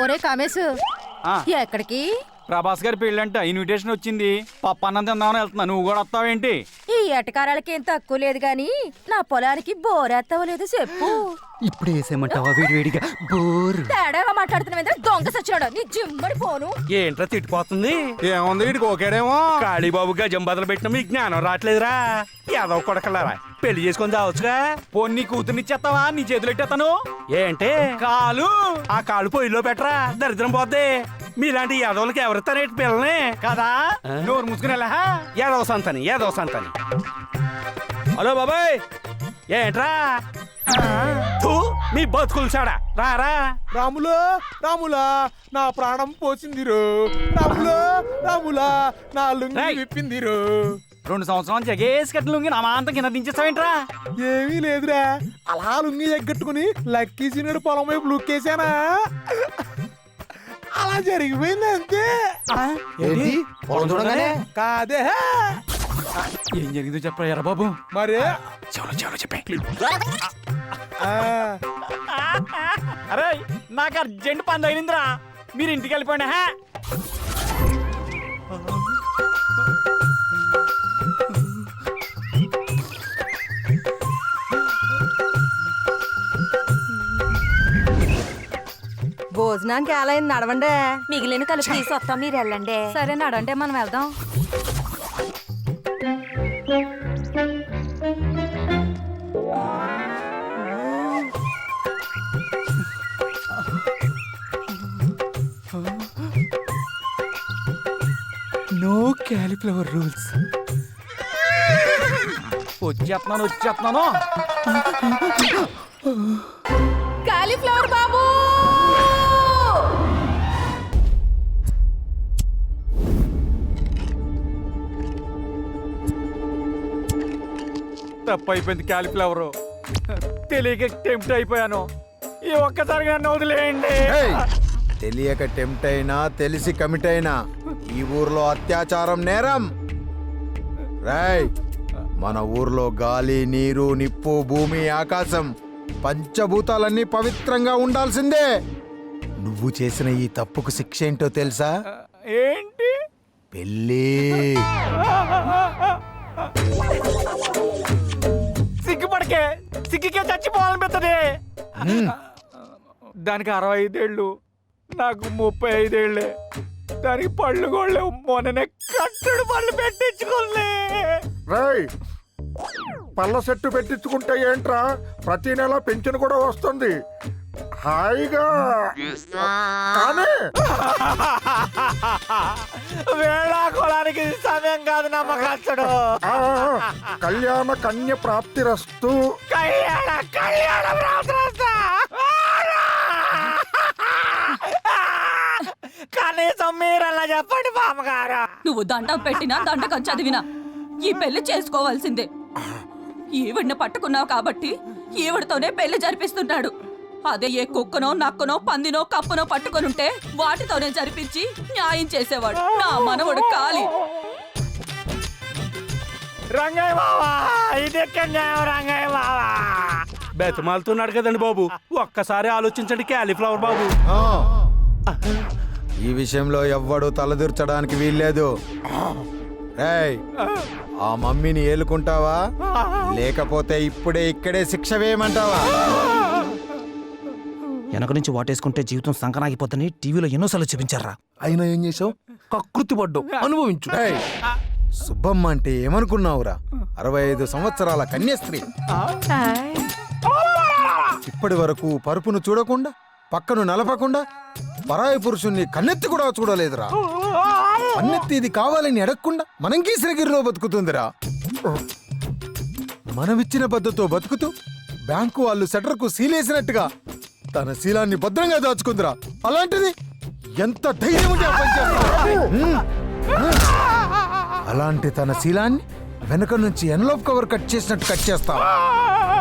ఒరే కామేశ్, ఎక్కడికి? ప్రభాస్ గారి పెళ్ళంట, ఇన్విటేషన్ వచ్చింది. పప్పన్నం తిందామని వెళ్తున్నా, నువ్వు కూడా వస్తావేంటి? ఈ ఎటకారాలకి ఏం తక్కువ లేదు గాని నా పొలానికి బోరేస్తావో లేదో చెప్పు. ఇప్పుడు వేసేయమంటావా వేడివేడిగా? బోర్ తేడాగా మాట్లాడుతున్నా దొంగ సచ్చినాడు, నీ జిమ్మడి పోను. ఏంట్రా తిట్టిపోతుంది? ఏముంది వీడికి ఓకేడేమో. కాళీబాబు గజం బదులు పెట్టిన మీకు జ్ఞానం రావట్లేదురా? ఏదో కొడకలారా పెళ్లి చేసుకొని చావచ్చుగా. పోనీ కూతురునిచ్చేస్తావా? నీ చేతులు ఎట్టేస్తాను. ఏంటే కాలు ఆ కాలు పొయ్యిలో పెట్టరా, దరిద్రం పోద్ది. మీలాంటి యాదవులకి ఎవరిస్తానేటి పిల్లని కదా? నోరు మూసుకునేలా. ఏదో సంతని. హలో బాబాయ్, ఏంట్రా? తూ, మీ బతుకులు చాడా రారా. రాములా నా ప్రాణం పోసిందిరు. రాములా నా లుంగి విప్పిందిరు. 2 సంవత్సరాలు జగేసి కట్టిన నా మాంత కింద దించేస్తావేంట్రా? ఏమీ లేదురా, అలా లుంగి ఎగ్గట్టుకుని లక్కీ సీనుడు పొలం వైపు లుక్కేసానా, అలా జరిగిపోయింది అంతే. కాదే, ఏం జరిగిందో చెప్పరా ఎర్ర బాబు. మరి చెవులో చెప్పే. అరే నాకు అర్జెంట్ పని తగిలిందిరా, మీరు ఇంటికి వెళ్ళిపోండి. భోజనానికి ఎలా అయింది? నడవండి. మిగిలిన కలిపి తీసుకొస్తాం, మీరు వెళ్ళండి. సరే నడంటే మనం వెళ్దాం. No cauliflower rules. వచ్చేస్తున్నాను. కాలీఫ్లవర్ బాబు, తప్పు అయిపోయింది. క్యాలిఫ్లవర్ తెలియక టెంప్ట్ అయిపోయాను. ఈ ఒక్కసారిగా వదిలేయండి. తెలియక టెంప్ట్ అయినా తెలిసి కమిట్ అయినా ఈ ఊర్లో అత్యాచారం నేరం. రాయ్, మన ఊర్లో గాలి, నీరు, నిప్పు, భూమి, ఆకాశం పంచభూతాలన్నీ పవిత్రంగా ఉండాల్సిందే. నువ్వు చేసిన ఈ తప్పుకు శిక్ష ఏంటో తెలుసా? ఏంటి? పెళ్ళి. సిగ్గుకే చచ్చిపోవాలని పెద్దది. దానికి 65 ఏళ్ళు, నాకు 35 ఏళ్ళే. దానికి పళ్ళు కూడా మొన్ననే కట్టడు పళ్ళు పెట్టించుకోలే. పళ్ళ సెట్టు పెట్టించుకుంటే ఏంట్రా, ప్రతి నెల పెన్షన్ కూడా వస్తుంది హాయిగా. కానీ వేళాకోళానికి సమయం కాదు నమ్మకచ్చడు. కళ్యాణ కన్య ప్రాప్తిరస్తు. కళ్యాణ ప్రాప్తిరస్తు. కనీసం మీరలా చెప్పండి బామ్మగారు. నువ్వు దండం పెట్టినా దండకం చదివినా ఈ పెళ్లి చేసుకోవాల్సిందే. ఈవిడ్ని పట్టుకున్నావు కాబట్టి ఈవిడతోనే పెళ్లి జరిపిస్తున్నాడు. అదే ఏ కుక్కనో, నక్కనో, పందినో, కప్పనో పట్టుకొనుంటే వాటితోనే జరిపించి న్యాయం చేసేవాడు నా మనవడు కాలి. రంగయ్య బావా, ఇదెక్కడ న్యాయం రంగయ్య బావా? బెతమాలుతున్నాడు కదండి బాబు, ఒక్కసారి ఆలోచించండి క్యాలీఫ్లవర్ బాబు. ఈ విషయంలో ఎవ్వడు తలదూర్చడానికి వీల్లేదు. రేయ్, ఆ మమ్మీని ఏలుకుంటావా లేకపోతే ఇప్పుడే ఇక్కడే శిక్ష వేయమంటావా? వెనక నుంచి వాటేసుకుంటే జీవితం సంకనాగిపోతుందని టీవీలో ఎన్నోసార్లు చూపించారా. అయినా ఏం చేసావు? కకృతి పడ్డావు, అనుభవించు. రేయ్, సుబ్బమ్మ అంటే ఏమనుకున్నావురా? 65 సంవత్సరాల కన్యాస్త్రీ. ఇప్పటి వరకు పరుపును చూడకుండా, పక్కను నలపకుండా, పరాయి పురుషుణ్ణి కన్నెత్తి కూడా చూడలేదురా. కన్నెత్తి ఇది కావాలని అడగకుండా మనం గీసిరగిరిలో బతుకుతుందిరా. మనమిచ్చిన పద్ధతితో బతుకుతూ బ్యాంకు వాళ్ళు సెటర్కు సీలేసినట్టుగా తన శీలాన్ని భద్రంగా దాచుకుందిరా. అలాంటిది ఎంత ధైర్యం ఉంటే ఆ పని చేస్తుందిరా? అలాంటి తన శీలాన్ని వెనక నుంచి ఎన్లోప్ కవర్ కట్ చేసినట్టు కట్ చేస్తా.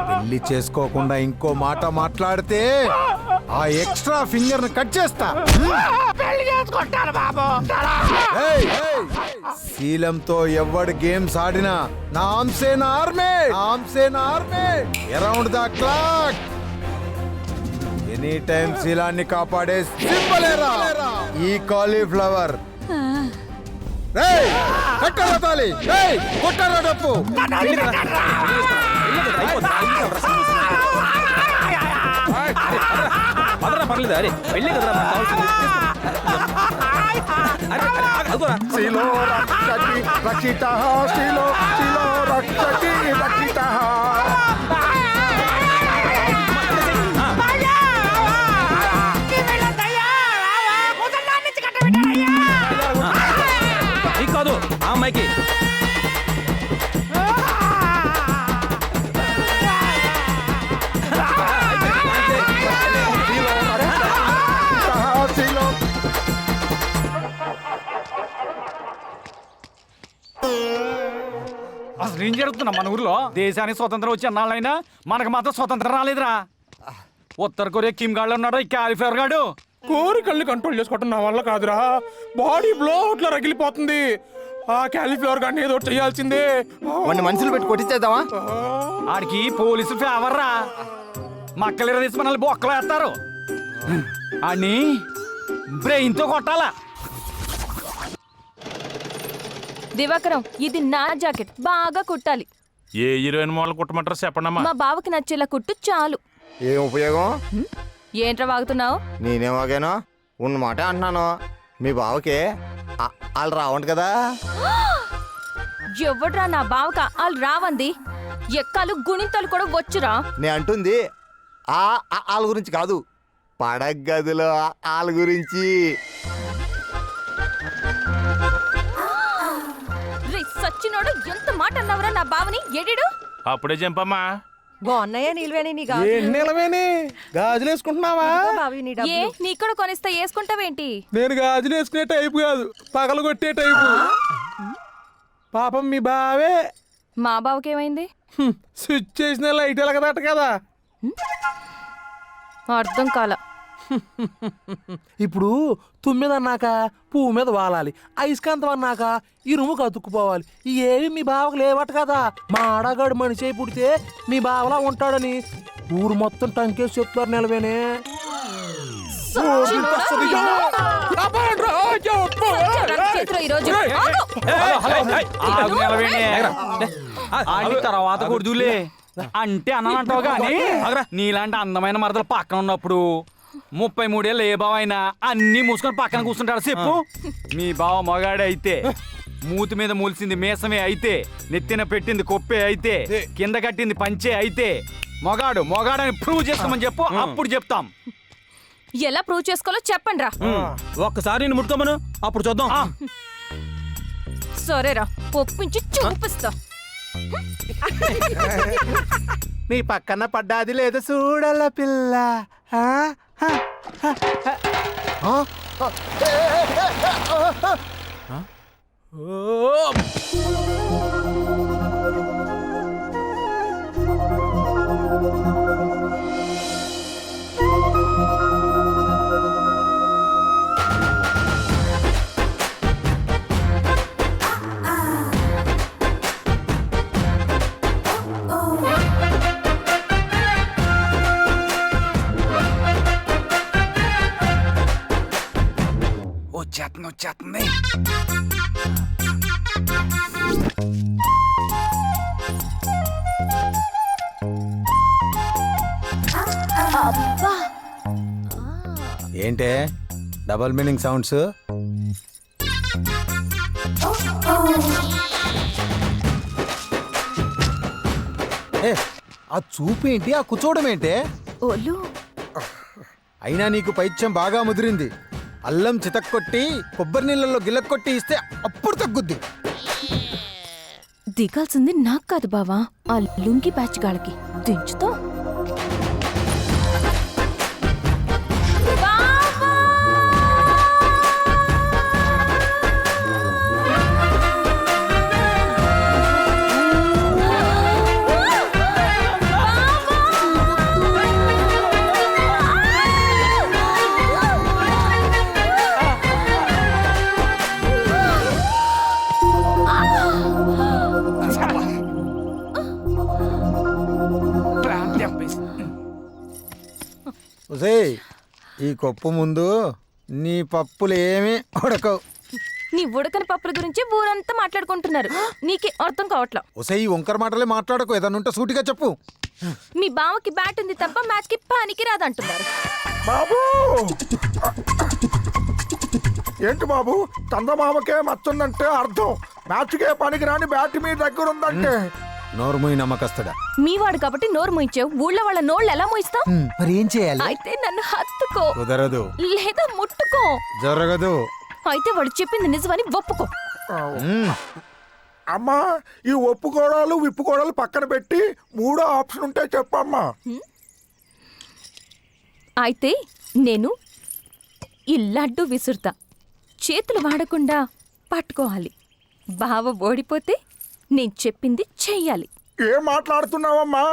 పెళ్లి చేసుకోకుండా ఇంకో మాట మాట్లాడితే ఆ ఎక్స్ట్రా ఫింగర్ ని కట్ చేస్తా. శీలంతో ఎవడు గేమ్స్ ఆడినా నా ఆమ్సేన ఆర్మే around the clock. Any time శీలాన్ని కాపాడే సింబలేరా ఈ కాలీఫ్లవర్. రేయ్ కట్టరా తాళి, రేయ్ కొట్టరా డప్పు. పర్లేదు అరే వెళ్ళే కదరా మనకు కావాల్సింది. శిలో రక్షతి రక్షితః, శిలో శిలో రక్షతి రక్షితః. నీకు కాదు ఆ అమ్మాయికి. శిలో అసలు ఏం జరుగుతున్నా మన ఊర్లో? దేశానికి స్వతంత్రం వచ్చి అన్నాళ్ళైనా మనకు మాత్రం స్వతంత్రం రాలేదురా. ఉత్తర కొరియా కిమ్ గాడు ఉన్నాడు, ఈ కాలిఫ్లవర్ గాడు. కోరికల్ని కంట్రోల్ చేసుకోవటం నా వల్ల కాదురా. బాడీ బ్లో అట్లా రగిలిపోతుంది. ఆ క్యాలీఫ్లవర్ గాని ఏదో ఒకటి చేయాల్సిందే. వాడిని మనుషులు పెట్టి కొట్టించేద్దామా? ఆడికి పోలీసులు ఫేవర్ రా. మక్కలు తీసి మనల్ని బొక్కలు వేస్తారు. ఆడిని బ్రెయిన్ తో కొట్టాలా. దివాకరం, ఇది నా జాకెట్, బాగా కుట్టాలి. ఏ హీరోయిన్ మోడల్ కుట్టమంటారు చెప్పండమ్మా. మా బావకి నచ్చేలా కుట్టు చాలు. ఏం ఉపయోగం? ఏంట్రా వాగుతున్నావు? నేనేం వాగాను? ఉన్న మాట అంటున్నాను. మీ బావకి వాళ్ళు రావంట కదా. ఎవడ్రా నా బావక వాళ్ళు రావంది? ఎక్కాలు గుణింతలు కూడా వచ్చురా. నే అంటుంది వాళ్ళ గురించి కాదు, పడగదిలో వాళ్ళ గురించి. రే సచ్చినోడు, ఎంత మాట అన్నవరా నా బావని? ఎడిడు అప్పుడే చంపమ్మా. బాగున్నాయా నీళ్ళవేని నీ ఏంటి నిలవేని గాజులు వేసుకుంటున్నావా? బావి నీ ఏ డబ్బులు నీ కూడా కొనిస్తా, వేసుకుంటావేంటి? నేను గాజులు వేసుకునే టైపు కాదు, పగలు కొట్టే టైపు. పాపం మీ బావే మా బావకేమైంది? స్విచ్ చేసిన లైట్ ఎలగదట కదా. అర్థం కాల. ఇప్పుడు తుమ్మిద అన్నాక పువ్వు మీద వాలాలి, అయస్కాంతం అన్నాక ఇరుముకు అతుక్కుపోవాలి. ఏవి మీ బావకు లేవట కదా. మా ఆడగాడు మనిషి అయి పుడితే మీ బావలా ఉంటాడని ఊరు మొత్తం టంకేసి చెప్తారు నిలవేనే. చేతిలో ఈరోజు ఆగు. ఆడి తర్వాత కొడుదులే అంటే అన్నంటావు కానీ నీలాంటి అందమైన మరదలు పక్కన ఉన్నప్పుడు 33 ఏళ్ళు ఏ బావ అయినా అన్ని మూసుకొని పక్కన కూర్చుంటాడు చెప్పు. మీ బావ మగాడే అయితే, మూతి మీద మూల్సింది మీసమే అయితే, నెత్తిన పెట్టింది కొప్పే అయితే, కింద కట్టింది పంచే అయితే మొగాడు మొగాడని ప్రూవ్ చేసుకోమని చెప్పు, అప్పుడు చెప్తాం. ఎలా ప్రూవ్ చేసుకోవాలో చెప్పండి రా. ఒక్కసారి నేను ముట్టుకోమను, అప్పుడు చూద్దాం. సరేరా, ఒప్పించి చూపిస్తా. నీ పక్కన పడ్డాది లేదు చూడాల పిల్ల. వచ్చేస్తుంది. ఏంటే డబల్ మీనింగ్ సౌండ్స్? ఆ చూపు ఏంటి, ఆ కూర్చోవడం ఏంటే? ఓలు అయినా నీకు పైత్యం బాగా ముదిరింది. అల్లం చితక్కొట్టి కొబ్బరి నీళ్ళల్లో గిల్లక్కొట్టి ఇస్తే అప్పుడు తగ్గుద్ది. దిగాల్సింది నాకు కాదు బావా, ఆ లుంగి బ్యాచ్ గాళ్ళకి. దించుతో ఒసేయ్ ఈ కొప్పు ముందు నీ పప్పులు ఏమీ ఉడకవు. నీ ఉడకని పప్పుల గురించి ఊరంతా మాట్లాడుకుంటున్నారు. నీకే అర్థం కావట్లా. ఒసేయ్ ఈ వంకర మాటలే మాట్లాడకు, ఏదన్నా ఉంటే సూటిగా చెప్పు. మీ బావకి బ్యాట్ ఉంది తప్ప మ్యాచ్ కి పనికి రాదంటున్నారు. బాబు ఏంటి బాబు, చందమామకే మచ్చుందంటే అర్థం మ్యాచ్కే పనికి రాని బ్యాట్ మీ దగ్గర ఉందంటే. నోరుమూయి నమ్మకస్తుడా. మీ వాడు కాబట్టి నోరు మూయించావు. ఊళ్ళో వాళ్ళ నోళ్ళు ఎలా మూయిస్తావు? మరి ఏం చేయాలి? అయితే నన్ను హత్తుకో కుదరదు, లేదా ముట్టుకో. జరగదు. అయితే వాడు చెప్పింది నిజమని ఒప్పుకో. అమ్మా ఈ ఒప్పుకోడాలు విప్పుకోడాలు పక్కన పెట్టి మూడో ఆప్షన్ ఉంటే చెప్పమ్మా. అయితే నేను ఈ లడ్డు విసురుతా. చేతులు వాడకుండా పట్టుకోవాలి. బావ ఓడిపోతే నేను చెప్పింది చెయ్యాలి. ఏం మాట్లాడుతున్నావమ్మా?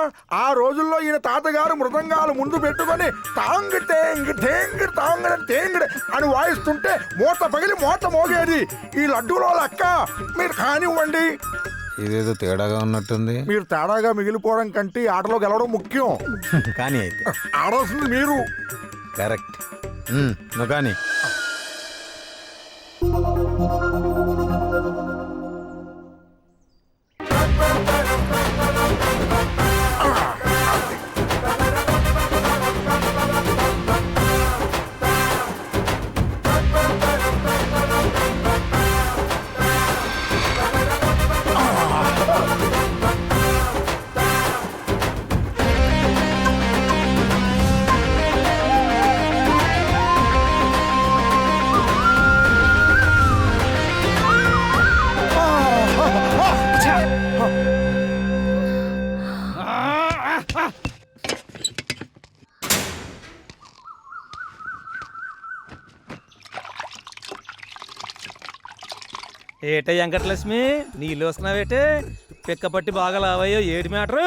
ఆ రోజుల్లో ఈయన తాతగారు మృదంగాలు ముందు పెట్టుకొని తాంగ్ తేంగ్ తేంగ్ తాంగడ తేంగడ అని వాయిస్తుంటే మూత పగిలి మూత మోగేది. ఈ లడ్డూలో లెక్క మీరు కానివ్వండి. ఇదేదో తేడాగా ఉన్నట్టుంది. మీరు తేడాగా మిగిలిపోవడం కంటే ఈ ఆటలో గెలవడం ముఖ్యం. కానీ అయితే ఆడాల్సింది మీరు. కరెక్ట్. నువ్వు కానీ ఏటే వెంకటలక్ష్మి, నీళ్ళు వస్తున్నావేటే? పిక్క పట్టి బాగా లావయ్యో, ఏటి మ్యాటరు?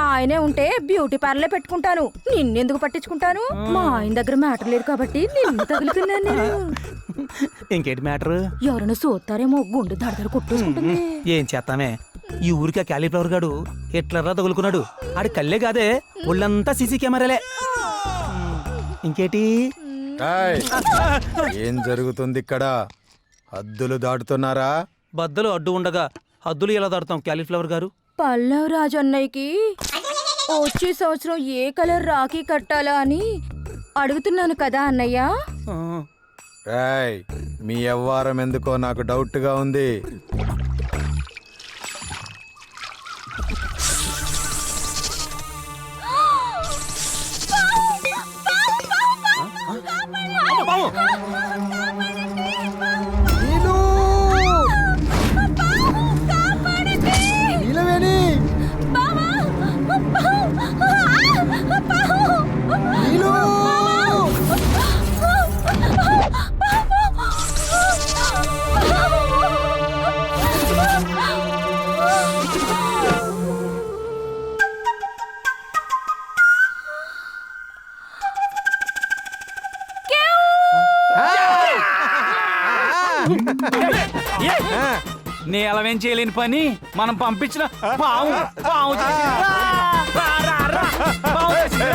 ఆయనే ఉంటే బ్యూటీ పార్లర్ పెట్టుకుంటాను. నిన్నెందుకు పట్టించుకుంటాను? మా ఆయన దగ్గర మ్యాటర్ లేదు కాబట్టి నిన్ను తగులుకున్నాను నేను. ఇంకేటి మ్యాటరు? ఎవరైనా చూస్తారేమో గుండె దడదడ కొట్టేసుకుంటుంది. ఏం చేస్తామే, ఈ ఊరికి ఆ క్యాలీఫ్లవర్ గాడు హిట్లర్లా తగులుకున్నాడు. ఆడి కళ్ళే కాదే, ఒళ్ళంతా సీసీ కెమెరాలే. ఇంకేటి? ఏయ్, ఏం జరుగుతుంది ఇక్కడ? హద్దులు దాటుతున్నారా? బద్దలు అడ్డు ఉండగా హద్దులు ఎలా దాడుతాం క్యాలీఫ్లవర్ గారు? పల్లవ్ రాజు అన్నయ్యకి వచ్చే సంవత్సరం ఏ కలర్ రాఖీ కట్టాలా అని అడుగుతున్నాను కదా అన్నయ్య. ఏయ్, మీ వ్యవహారం ఎందుకో నాకు డౌట్ గా ఉంది. నేలవేం చేయలేని పని మనం పంపించిన పాము పాము చేసింది. రా, రా, రా, రా. పాము చేసింది.